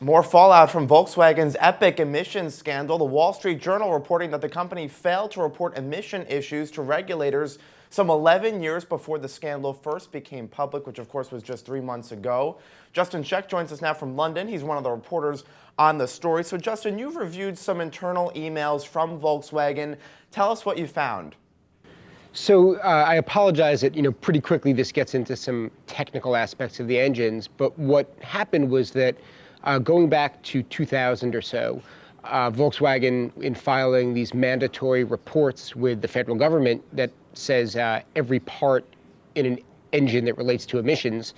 More fallout from Volkswagen's epic emissions scandal. The Wall Street Journal reporting that the company failed to report emission issues to regulators some 11 years before the scandal first became public, which of course was just 3 months ago. Justin Scheck joins us now from London. He's one of the reporters on the story. So Justin, you've reviewed some internal emails from Volkswagen. Tell us what you found. So I apologize that, pretty quickly this gets into some technical aspects of the engines, but what happened was that going back to 2000 or so, Volkswagen, in filing these mandatory reports with the federal government that says every part in an engine that relates to emissions,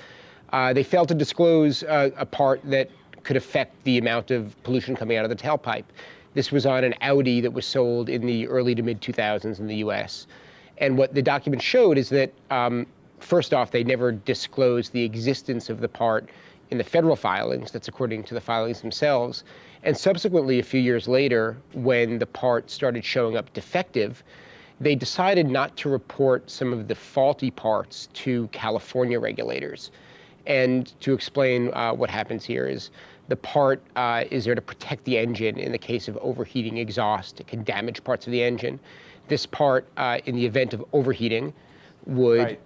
they failed to disclose a part that could affect the amount of pollution coming out of the tailpipe. This was on an Audi that was sold in the early to mid 2000s in the US. And what the document showed is that, first off, they never disclosed the existence of the part in the federal filings. That's according to the filings themselves. And subsequently, a few years later, when the part started showing up defective, they decided not to report some of the faulty parts to California regulators. And to explain what happens here is the part is there to protect the engine in the case of overheating exhaust. It can damage parts of the engine. This part, in the event of overheating, would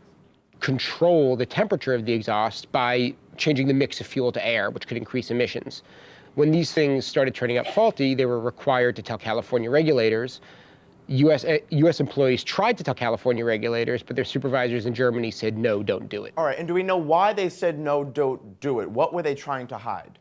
control the temperature of the exhaust by changing the mix of fuel to air, which could increase emissions. When these things started turning up faulty, they were required to tell California regulators. US employees tried to tell California regulators, but their supervisors in Germany said, no, don't do it. All right, and do we know why they said, no, don't do it? What were they trying to hide?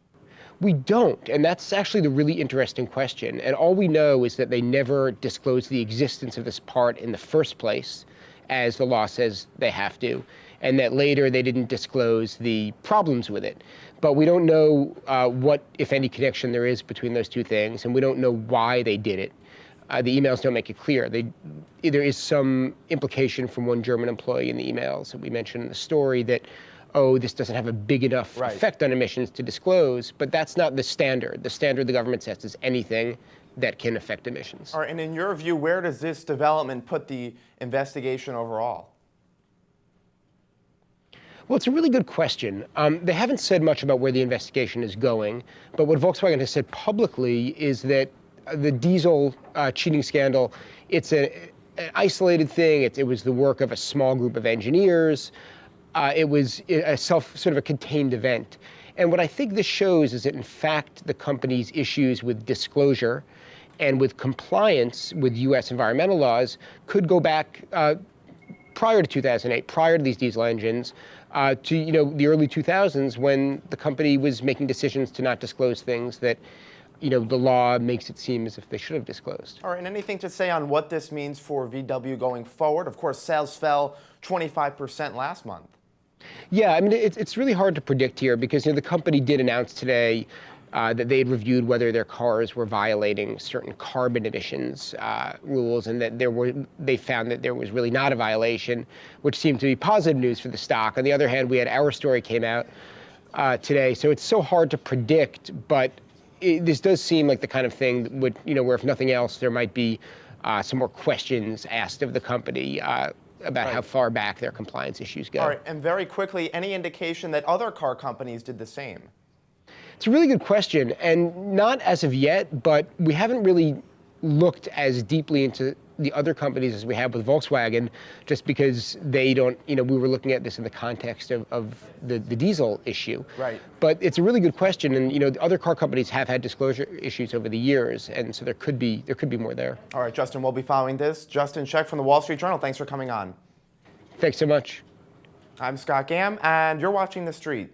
We don't, and that's actually the really interesting question. And all we know is that they never disclosed the existence of this part in the first place, as the law says they have to, and that later they didn't disclose the problems with it. But we don't know what, if any, connection there is between those two things, and we don't know why they did it. The emails don't make it clear. There is some implication from one German employee in the emails that we mentioned in the story that, oh, this doesn't have a big enough effect on emissions to disclose, but that's not the standard. The standard the government sets is anything that can affect emissions. All right, and in your view, where does this development put the investigation overall? Well, it's a really good question. They haven't said much about where the investigation is going, but what Volkswagen has said publicly is that the diesel cheating scandal, it's an isolated thing. It was the work of a small group of engineers. It was sort of a contained event. And what I think this shows is that, in fact, the company's issues with disclosure and with compliance with US environmental laws could go back prior to 2008, prior to these diesel engines, to the early 2000s, when the company was making decisions to not disclose things that the law makes it seem as if they should have disclosed. All right, and anything to say on what this means for VW going forward? Of course, sales fell 25% last month. Yeah, I mean, it's really hard to predict here because the company did announce today that they had reviewed whether their cars were violating certain carbon emissions rules, and that they found that there was really not a violation, which seemed to be positive news for the stock. On the other hand, we had our story came out today, so it's so hard to predict, but this does seem like the kind of thing that would, where if nothing else, there might be some more questions asked of the company about how far back their compliance issues go. All right, and very quickly, any indication that other car companies did the same? It's a really good question, and not as of yet, but we haven't really looked as deeply into the other companies as we have with Volkswagen, just because they don't, we were looking at this in the context of the diesel issue. Right. But it's a really good question, and the other car companies have had disclosure issues over the years, and so there could be more there. All right, Justin, we'll be following this. Justin Scheck from the Wall Street Journal, thanks for coming on. Thanks so much. I'm Scott Gamm, and you're watching The Street.